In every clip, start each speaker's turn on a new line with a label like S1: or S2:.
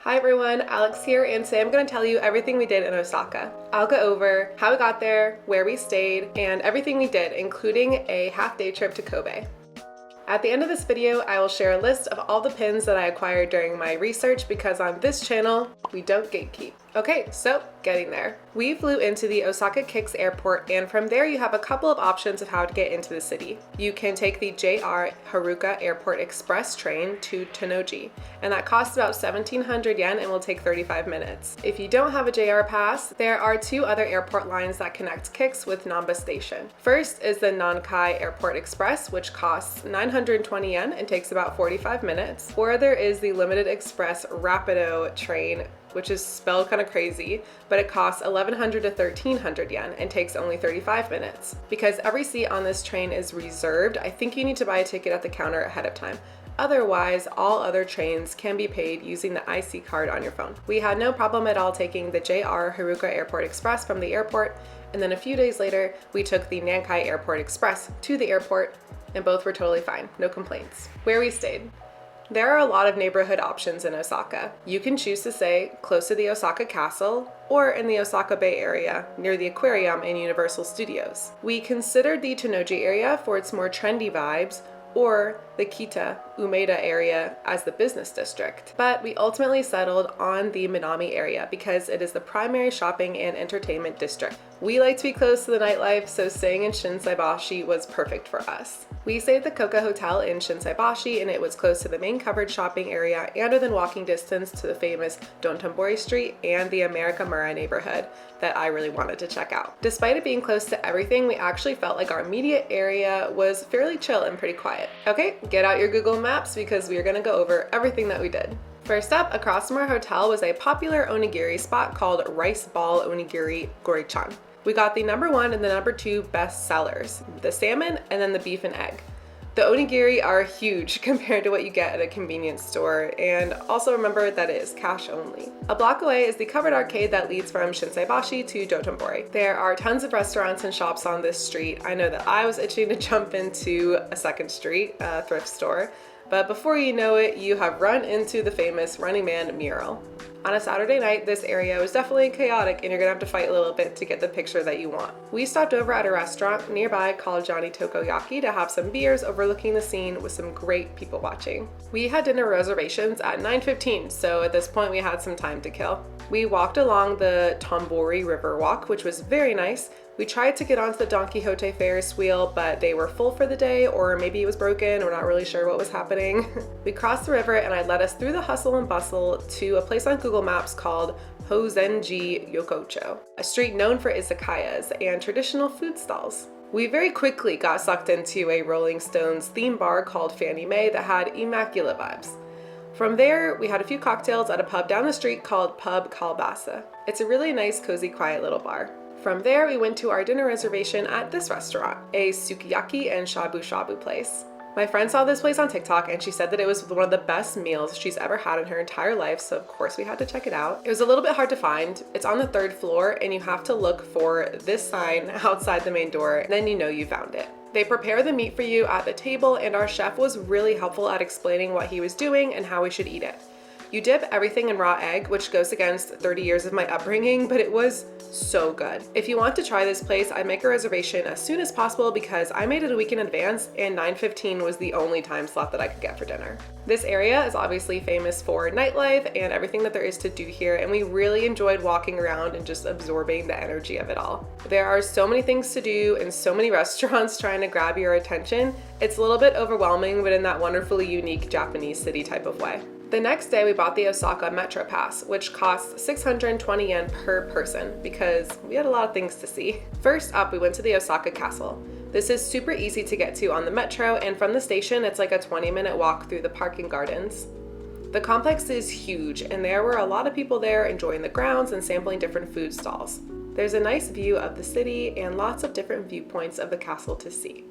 S1: Hi everyone, Alex here, and today I'm going to tell you everything we did in Osaka. I'll go over how we got there, where we stayed, and everything we did, including a half-day trip to Kobe. At the end of this video, I will share a list of all the pins that I acquired during my research because on this channel, we don't gatekeep. Okay, so getting there. We flew into the Osaka Kicks airport, and from there you have a couple of options of how to get into the city. You can take the JR Haruka Airport Express train to Tennoji, and that costs about 1,700 yen and will take 35 minutes. If you don't have a JR pass, there are two other airport lines that connect Kicks with Namba Station. First is the Nankai Airport Express, which costs 920 yen and takes about 45 minutes. Or there is the Limited Express Rapido train, which is spelled kind of crazy, but it costs 1,100 to 1,300 yen and takes only 35 minutes. Because every seat on this train is reserved, I think you need to buy a ticket at the counter ahead of time. Otherwise, all other trains can be paid using the IC card on your phone. We had no problem at all taking the JR Haruka Airport Express from the airport, and then a few days later, we took the Nankai Airport Express to the airport, and both were totally fine, no complaints. Where we stayed. There are a lot of neighborhood options in Osaka. You can choose to stay close to the Osaka Castle or in the Osaka Bay area near the aquarium and Universal Studios. We considered the Tennoji area for its more trendy vibes, or the Kita Umeda area as the business district. But we ultimately settled on the Minami area because it is the primary shopping and entertainment district. We like to be close to the nightlife, so staying in Shinsaibashi was perfect for us. We stayed at the Koka Hotel in Shinsaibashi, and it was close to the main covered shopping area and within walking distance to the famous Dotonbori Street and the Amerikamura neighborhood that I really wanted to check out. Despite it being close to everything, we actually felt like our immediate area was fairly chill and pretty quiet. Okay, get out your Google Maps because we are gonna go over everything that we did. First up, across from our hotel was a popular onigiri spot called Rice Ball Onigiri Gorichan. We got the #1 and the #2 best sellers, the salmon and then the beef and egg. The onigiri are huge compared to what you get at a convenience store, and also remember that it is cash only. A block away is the covered arcade that leads from Shinsaibashi to Dotonbori. There are tons of restaurants and shops on this street. I know that I was itching to jump into a second street, a thrift store, but before you know it, you have run into the famous Running Man mural. On a Saturday night, this area was definitely chaotic and you're gonna have to fight a little bit to get the picture that you want. We stopped over at a restaurant nearby called Johnny Tokoyaki to have some beers overlooking the scene with some great people watching. We had dinner reservations at 9:15, so at this point we had some time to kill. We walked along the Tombori River Walk, which was very nice. We tried to get onto the Don Quixote Ferris wheel, but they were full for the day, or maybe it was broken. We're not really sure what was happening. We crossed the river and I led us through the hustle and bustle to a place on Google Maps called Hozenji Yokocho, a street known for izakayas and traditional food stalls. We very quickly got sucked into a Rolling Stones theme bar called Fannie Mae that had immaculate vibes. From there, we had a few cocktails at a pub down the street called Pub Kalbasa. It's a really nice, cozy, quiet little bar. From there, we went to our dinner reservation at this restaurant, a sukiyaki and shabu shabu place. My friend saw this place on TikTok and she said that it was one of the best meals she's ever had in her entire life, so of course we had to check it out. It was a little bit hard to find. It's on the 3rd floor and you have to look for this sign outside the main door, and then you know you found it. They prepare the meat for you at the table, and our chef was really helpful at explaining what he was doing and how we should eat it. You dip everything in raw egg, which goes against 30 years of my upbringing, but it was so good. If you want to try this place, I'd make a reservation as soon as possible because I made it a week in advance and 9:15 was the only time slot that I could get for dinner. This area is obviously famous for nightlife and everything that there is to do here, and we really enjoyed walking around and just absorbing the energy of it all. There are so many things to do and so many restaurants trying to grab your attention. It's a little bit overwhelming, but in that wonderfully unique Japanese city type of way. The next day we bought the Osaka Metro Pass, which costs 620 yen per person because we had a lot of things to see. First up, we went to the Osaka Castle. This is super easy to get to on the metro, and from the station it's like a 20-minute walk through the parking gardens. The complex is huge and there were a lot of people there enjoying the grounds and sampling different food stalls. There's a nice view of the city and lots of different viewpoints of the castle to see.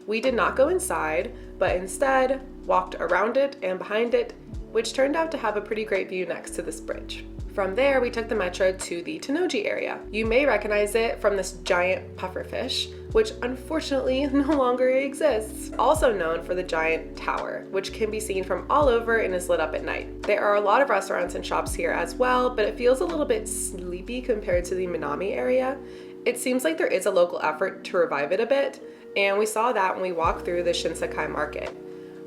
S1: We did not go inside, but instead walked around it and behind it, which turned out to have a pretty great view next to this bridge. From there, we took the metro to the Tennoji area. You may recognize it from this giant pufferfish, which unfortunately no longer exists. Also known for the giant tower, which can be seen from all over and is lit up at night. There are a lot of restaurants and shops here as well, but it feels a little bit sleepy compared to the Minami area. It seems like there is a local effort to revive it a bit, and we saw that when we walked through the Shinsekai market.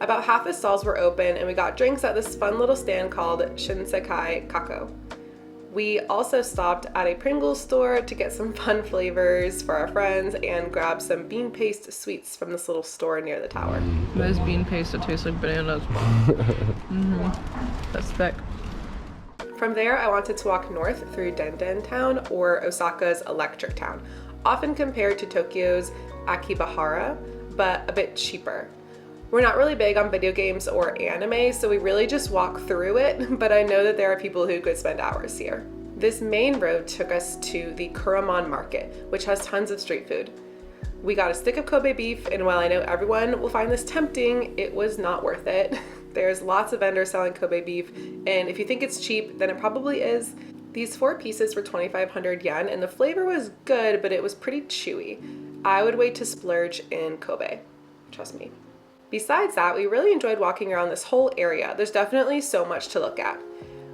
S1: About half the stalls were open and we got drinks at this fun little stand called Shinsekai Kako. We also stopped at a Pringles store to get some fun flavors for our friends and grab some bean paste sweets from this little store near the tower.
S2: There's bean paste that tastes like bananas. That's thick.
S1: From there, I wanted to walk north through Denden Town, or Osaka's Electric Town, often compared to Tokyo's Akibahara, but a bit cheaper. We're not really big on video games or anime, so we really just walk through it, but I know that there are people who could spend hours here. This main road took us to the Kuramon Market, which has tons of street food. We got a stick of Kobe beef, and while I know everyone will find this tempting, it was not worth it. There's lots of vendors selling Kobe beef, and if you think it's cheap, then it probably is. These 4 pieces were 2,500 yen, and the flavor was good, but it was pretty chewy. I would wait to splurge in Kobe, trust me. Besides that, we really enjoyed walking around this whole area. There's definitely so much to look at.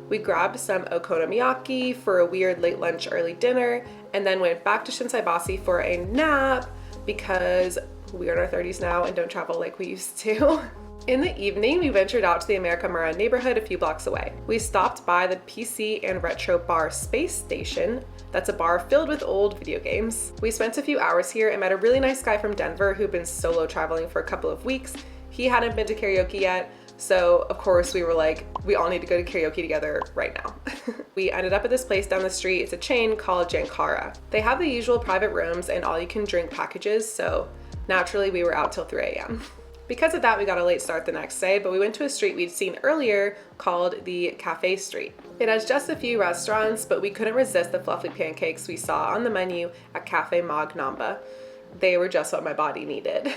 S1: We grabbed some okonomiyaki for a weird late lunch, early dinner, and then went back to Shinsaibashi for a nap because we are in our 30s now and don't travel like we used to. In the evening, we ventured out to the Amerikamura neighborhood a few blocks away. We stopped by the PC and Retro Bar Space Station. That's a bar filled with old video games. We spent a few hours here and met a really nice guy from Denver who'd been solo traveling for a couple of weeks. He hadn't been to karaoke yet, so of course we were like, we all need to go to karaoke together right now. We ended up at this place down the street. It's a chain called Jankara. They have the usual private rooms and all you can drink packages, so naturally we were out till 3 a.m. Because of that, we got a late start the next day, but we went to a street we'd seen earlier called the Cafe Street. It has just a few restaurants, but we couldn't resist the fluffy pancakes we saw on the menu at Cafe Mag Namba. They were just what my body needed.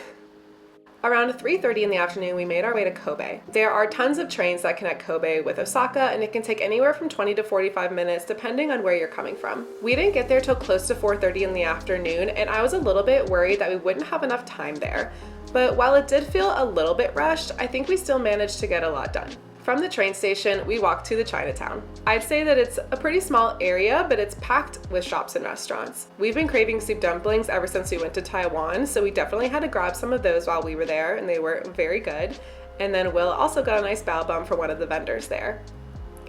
S1: Around 3:30 in the afternoon, we made our way to Kobe. There are tons of trains that connect Kobe with Osaka, and it can take anywhere from 20 to 45 minutes depending on where you're coming from. We didn't get there till close to 4:30 in the afternoon, and I was a little bit worried that we wouldn't have enough time there. But while it did feel a little bit rushed, I think we still managed to get a lot done. From the train station, we walked to the Chinatown. I'd say that it's a pretty small area, but it's packed with shops and restaurants. We've been craving soup dumplings ever since we went to Taiwan, so we definitely had to grab some of those while we were there, and they were very good. And then Will also got a nice bao bun from one of the vendors there.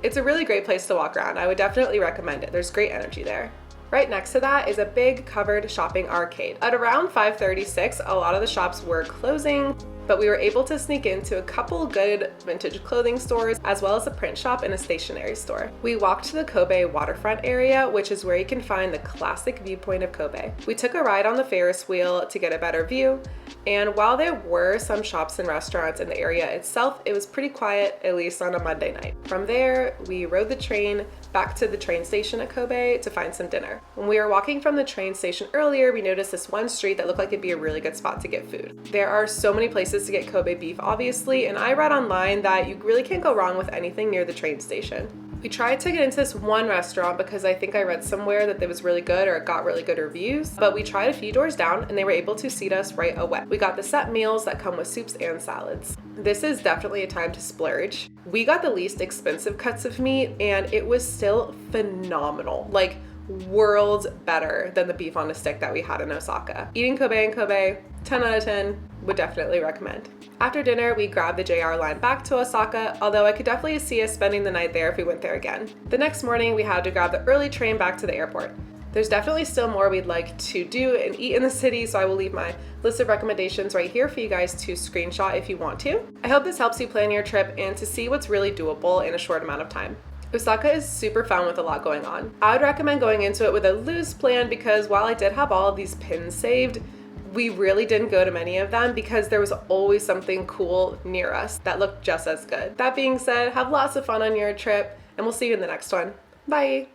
S1: It's a really great place to walk around. I would definitely recommend it. There's great energy there. Right next to that is a big covered shopping arcade. At around 5:36, a lot of the shops were closing, but we were able to sneak into a couple good vintage clothing stores, as well as a print shop and a stationery store. We walked to the Kobe waterfront area, which is where you can find the classic viewpoint of Kobe. We took a ride on the Ferris wheel to get a better view, and while there were some shops and restaurants in the area itself, it was pretty quiet, at least on a Monday night. From there, we rode the train back to the train station at Kobe to find some dinner. When we were walking from the train station earlier, we noticed this one street that looked like it'd be a really good spot to get food. There are so many places to get Kobe beef, obviously, and I read online that you really can't go wrong with anything near the train station. We tried to get into this one restaurant because I think I read somewhere that it was really good or it got really good reviews, but we tried a few doors down and they were able to seat us right away. We got the set meals that come with soups and salads. This is definitely a time to splurge. We got the least expensive cuts of meat and it was still phenomenal. Like, worlds better than the beef on a stick that we had in Osaka. Eating Kobe in Kobe, 10 out of 10, would definitely recommend. After dinner, we grabbed the JR line back to Osaka, although I could definitely see us spending the night there if we went there again. The next morning, we had to grab the early train back to the airport. There's definitely still more we'd like to do and eat in the city, so I will leave my list of recommendations right here for you guys to screenshot if you want to. I hope this helps you plan your trip and to see what's really doable in a short amount of time. Osaka is super fun with a lot going on. I would recommend going into it with a loose plan because while I did have all of these pins saved, we really didn't go to many of them because there was always something cool near us that looked just as good. That being said, have lots of fun on your trip and we'll see you in the next one. Bye!